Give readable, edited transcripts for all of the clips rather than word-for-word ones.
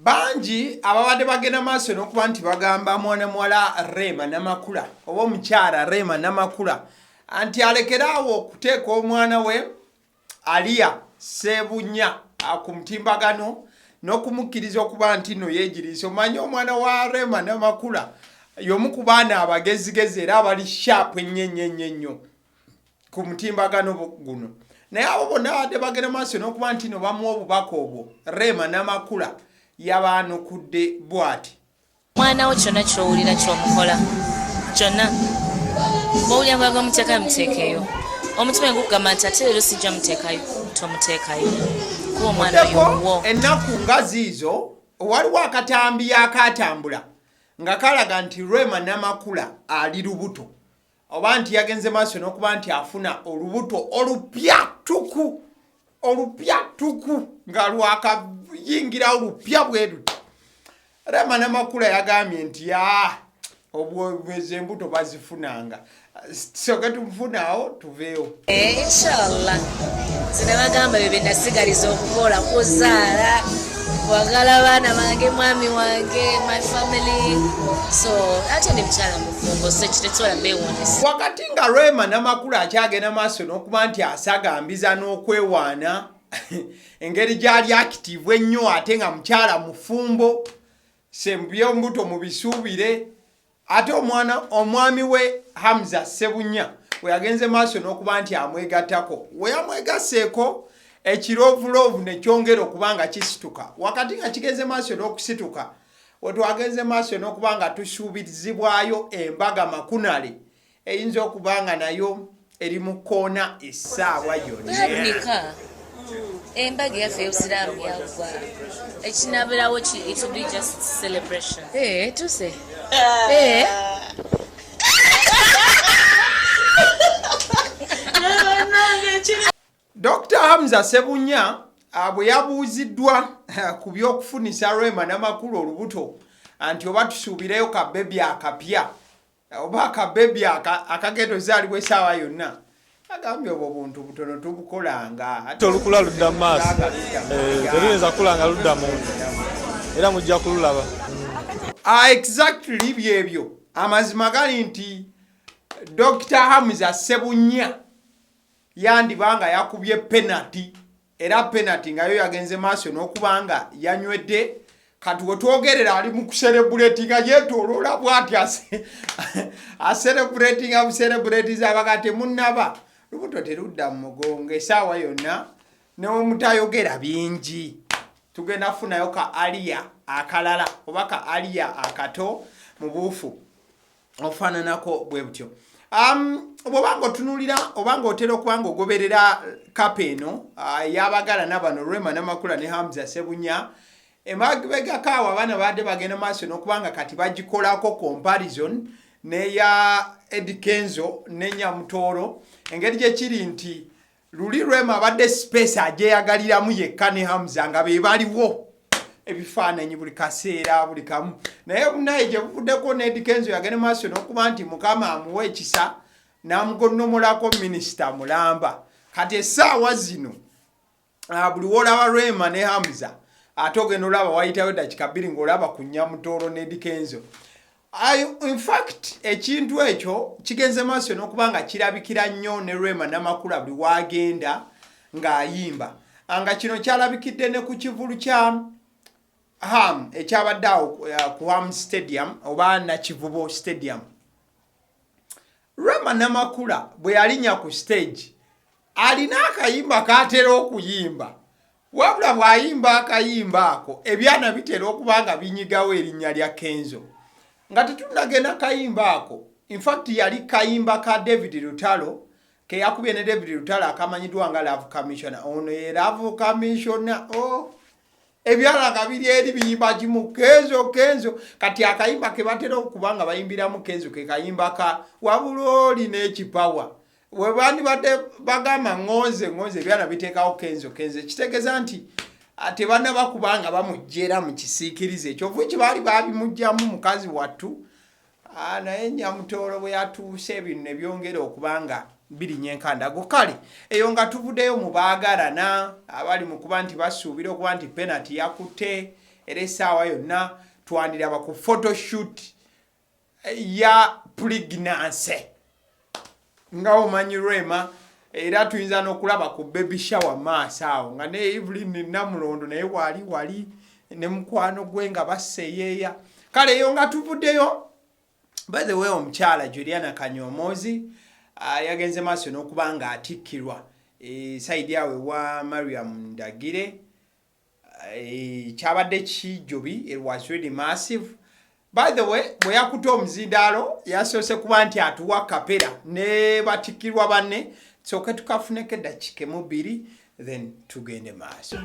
banji ababadde bagenda maaso n'okuba nti bagamba mwana muwala Rema Namakula oba omukyala Rema Namakula anti alekeraawo okuteeka omwana we Alia Sebunya ku mutimbagano n'okumukkiriza okuba nti no yeegiriisa. Omanyi omwana wa Rema Namakula y'omu ku baana abagezigezi era abali sharp ennyo ku mutimbagano guno. Naye abo bonna badde bagenda maaso n'okuba nti no bamuwa obubaka obwo Rema Namakula yabaanukudde bw'ati. Mwana wo kyonna ky'owulira ky'omukola kyonna bw'owulira nga muteekayo muteekeyo. Omutima gukugamba nti ate leero sijja muteekayo tomuteekayo kuba omwana oyo ennaku nga ziizo waliwo akatambi akaatambula nga kalaga nti Rema Namakula ali lubuto oba nti yagenze maaso n'okuba nti afuna olubuto olupya tuku nga lwakayingira olupya bwe luti. Rema Namakula yagambye nti obweze embuto bazifunanga soke tumufunaawo tuveewo inshallah. Zina bagamba bye nasigaliza okukola kuzaala kwagala baana bange mwami wange my family so ate ndi mukyala mufumbo so kitetsola beewonesa. Wakati nga Rema Namakula akyagenda maaso n'okuba nti asagambiza n'okwewaana engeri gy'ali active ennyo ate nga mukyala mufumbo sembyeombuto mu bisuubire. Ate omwami we Hamza Sebunya we yagenze maaso n'okuba nti amwegattako we yamwegasseeko ekirovulovu ne kyongera okuba nga kisituka. Wakati nga kigenze maaso n'okusituka we twagenze maaso n'okuba nga tusuubizibwayo embaga makunale eyinza okuba nga nayo eri mu kkoona essaawa yonna. Embaga yaffe ey'obusiraamu yaggwa ekinaabirawo it will be just celebration. Tuse Dr. Hamza Sebunya bwe yabuuziddwa ku by'okufunisa Rema Namakula olubuto anti oba tusuubireyo ka bebi akapya oba ka bebi akagenda ozaalibwa essaawa yonna agambye obwo buntu butono tubukolanga olukula ludda mu maaso teruyinza kulanga ludda muntu era mujja kululaba. Exactly byebyo amazima gali nti Dr. Hamza Sebunya yandibanga yakubye penalty era penalty nga yo yagenze maaso n'okuba nga yanywedde kati wetwogerera ali mu kuserebulatinga yeetooloola bw'ati aserebulatinga buserebulatiza abagate munnaba lubuto terudda mu mugongo essaawa yonna n'omutayogera bingi tugenda kufunayo ka Alia akalala oba ka Alia akato mu buufu ofaananako bwe butyo. Bw'obanga otunulira obanga otera okuba nga ogoberera kapa eno y'abagala n'abano Rema Namakula ne Hamza Sebunya emabegako awo abaana badde bagenda maaso n'okuba nga kati bagikolako comparison n'eya Eddie Kenzo ne Nyamutooro engeri gye kiri nti luli Rema abadde space agyeyagaliramu yekka ne Hamza nga be baliwo ebifaananyi buli kaseera buli kamu naye bunaye gye buvuddeko ne Eddie Kenzo yagenda maaso n'okuba nti Mukama amuwa ekisa n'amugonnomolako minisita mulamba kati essaawa zino buli wolaba Rema ne Hamza ate ogenda olaba wayitayo dakika bbiri ng'olaba ku Nyamutooro ne Eddie Kenzo. In fact ekintu ekyo kigenze maaso n'okuba nga kirabikira nnyo ne Rema Namakula buli wagenda ng'ayimba nga kino kyalabikidde ne ku kivulu kya Ham ekyabadde awo ku Ham Stadium oba Nakivubo Stadium. Rema Namakula bwe yalinnya ku stage alina akayimba k'atera okuyimba wabula bw'ayimba akayimba ako ebyana bitera okuba nga binyigawo erinnya lya Kenzo nga tetunagenda kayimba ako. In fact yali kayimba ka David Lutalo ke yakubye ne David Lutalo akamanyiddwa nga Love Commissioner. Ono ye Love Commissioner ebyala kabiri eri biyimba kimu Kenzo kati akayimba ke batera okuba nga bayimbiramu Kenzo ke kayimba ka wabuloli n'ekipawa we bandi badde bagamba ngonze ebyana biteekawo Kenzo kitegeeza nti ate bana bakubanga bamujjera mu kisiikirize ekyo vuki baali babimujjamu mukazi wattu naye Nyamutooro bwe yatuuse ebintu ne byongera okubanga birinya enkandago kale eyo nga tuvuddeyo mu baagalana abali mu kuba nti basuubira okuba nti penalty yakutte era essaawa yonna twandiraba ku photoshoot ya pregnancy nga omanyi Rema, era tuyinza n'okulaba ku baby shower maaso awo nga ne Evelyn Namulondo naye wali ne mukwano gwe nga baseeyeeya. Kale eyo nga tuvuddeyo. By the way, omukyala Juliana Kanyomozi yagenze maaso n'okuba nga atikkirwa saidi yawe wa Mariam Ndagire. Kyabadde kijjubi, it was really massive. By the way, bwe yakuta omuzindaalo yasoose kuba nti atuwa kapera ne batikkirwa banne, soke tukafuneko eddakiika 2 then tugende maaso.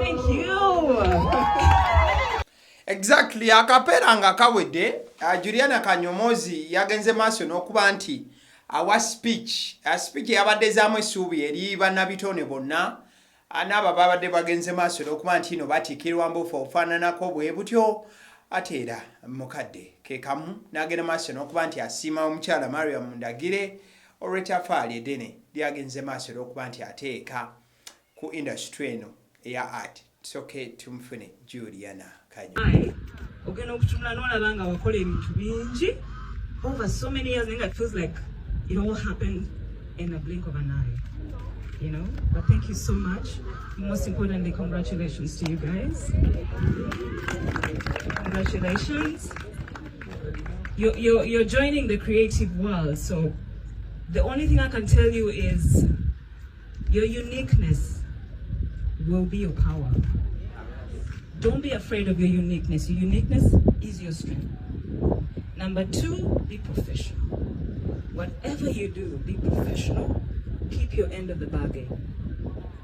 Thank you. Exactly, akapera nga kawedde. Juliana Kanyomozi yagenze maaso n'okuba nti awa speech yabadde zaamu essuubi eri bannabitone bonna n'abo babadde bagenze maaso n'okuba nti ino batikkirwa mbufu obufaananako bwe butyo, ate era mukadde ke kamu n'agenda maaso n'okuba nti asiima omukyala Mariam Ndagire olw'ettafaali eddene lyagenze maaso n'okuba nti ateeka ku industry eno eya art. Soke tumufune Juliana Kanyomozi. Ogenda okutunula n'olaba nga wakola ebintu bingi over so many years, and it feels like it all happened in a blink of an eye, you know. But thank you so much. Most importantly, congratulations to you guys. Congratulations. You're joining the creative world, so the only thing I can tell you is your uniqueness will be your power. Don't be afraid of your uniqueness. Your uniqueness is your strength. Number 2, be professional. Whatever you do, be professional. Keep your end of the bargain.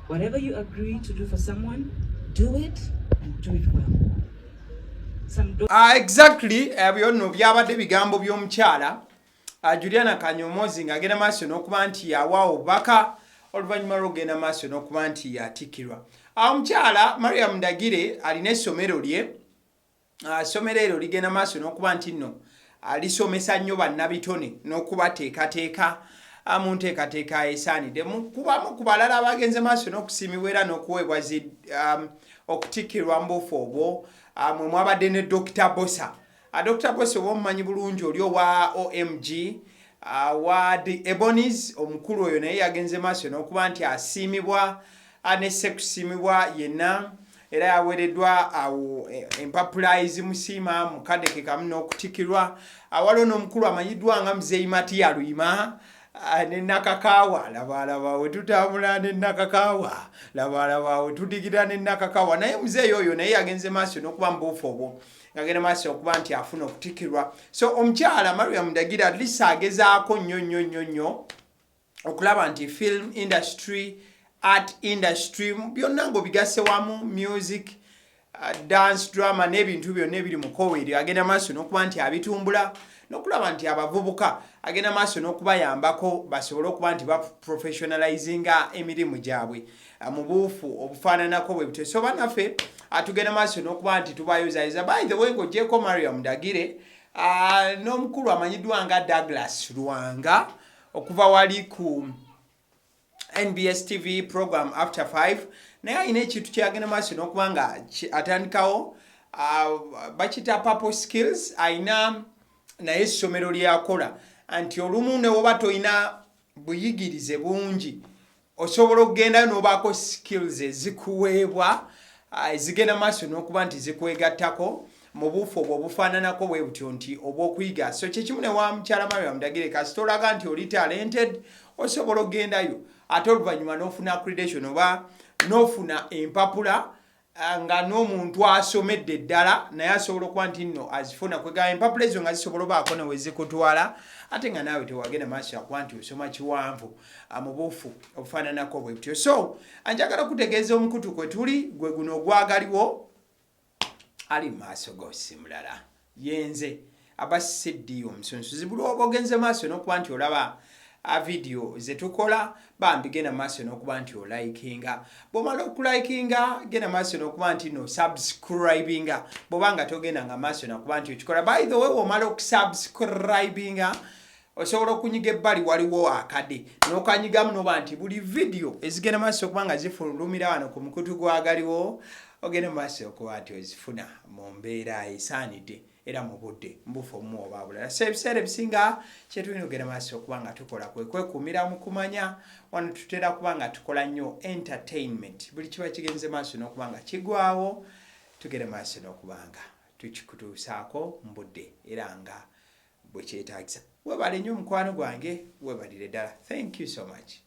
Whatever you agree to do for someone, do it and do it well. Exactly, byonno byabadde bigambo by'omukyala Juliana Kanyomozi ng'agenda maaso n'okuba nti yawa obubaka oluvannyuma lw'okugenda maaso n'okuba nti yatikkirwa. Omukyala Mariam Ndagire alina essomero lye. Essomero eryo ligenda maaso n'okuba nti nno alisomesa nnyo bannabitone n'okubateekateeka mu nteekateeka esaanidde. Kubamu ku balala abagenze maaso n'okusiimibwa era n'okuweebwa okutikkirwa mbufu obwo mwe mwabadde ne Dr. Bosa. Dr. Bosa oba omumanyi bulungi oli owa OMG wa The Ebonies, omukulu oyo naye yagenze maaso n'okuba nti asiimibwa anesse kusiimibwa yenna era yaweereddwa empapula ezimusiima mukadde ke kamu n'okutikkirwa. Waliwo n'omukulu amanyiddwa nga Muzeeyi Matiya Luyima ne Nakakaawa, laba we tutambula ne Nakakaawa, laba we tudigida ne Nakakaawa. Naye muzeeyi oyo naye yagenze maaso n'okuba mbuufu obwo ng'agenda maaso okuba nti afuna okutikkirwa. So omukyala Mariam Ndagire at least agezaako nnyo okulaba nti film industry, art industry byonna ng'obigasse wamu, music, dance, drama n'ebintu byonna ebiri mu kkowe eryo agenda maaso n'okuba nti abitumbula n'okulaba nti abavubuka agenda maaso n'okubayambako basobole okuba nti baprofessionalizinga emirimu gyabwe mu buufu obufaananako bwe butyo. So bannaffe atugenda maaso n'okuba nti tubayozayeza. By the way, ng'oggyeko Mariam Ndagire n'omukulu amanyiddwa nga Douglas Lwanga okuva wali ku NBS TV program After 5, naye alina ekintu kyagenda maaso n'okuba nga atandikawo bakita Purple Skills. Alina naye essomero lyakola anti olumu ne woba toyina buyigirize bungi osobola okugendayo n'obaako skills ezikuweebwa ezigenda maaso n'okuba nti zikwegattako mu buufu obwo obufaananako bwe butyo nti obw'okuyiga. So kyekimu ne wa mukyala Mariam Ndagire kasita olaga nti oli talented osobola okugendayo ate oluvannyuma n'ofuna accreditation oba n'ofuna empapula nga n'omuntu asomedde ddala naye asobola okuba nti nno azifuna kwegaba empapula ezo nga zisobola obaako ne we zikutwala ate nga naawe tewagenda maaso akuba nti osoma kiwanvu mu buufu obufaananako bwe butyo. So njagala okutegeeza omukutu kwe tuli gwe guno ogwagaliwo ali mu maaso g'osi mulala yenze aba seddiyo omusunsuzi buli oba ogenze maaso n'okuba nti olaba video zetukola bambi genda maaso n'okuba nti olikinga bw'omala okulikinga genda maaso n'okuba nti no subscribinga bw'obanga togenda nga maaso n'okuba nti okikola by the way womala okusubscribinga osobola okunyiga ebbali waliwo akade n'okanyigamu n'oba nti buli video ezigenda maaso okuba nga zifulumira wano ku mukutu gwagaliwo ogenda maaso okuba nti ozifuna mu mbeera esaanidde era mu budde mbufu omu oba bulala so ebiseera ebisinga kyetulina ogenda maaso okuba nga tukola kwekuumira mu kumanya wano tutera kuba nga tukola nnyo entertainment buli kiba kigenze maaso n'okuba nga kigwawo tugenda maaso n'okuba nga tukikutuusaako mu budde era nga bwe kyetaagisa webale nnyo omukwano gwange webalire ddala thank you so much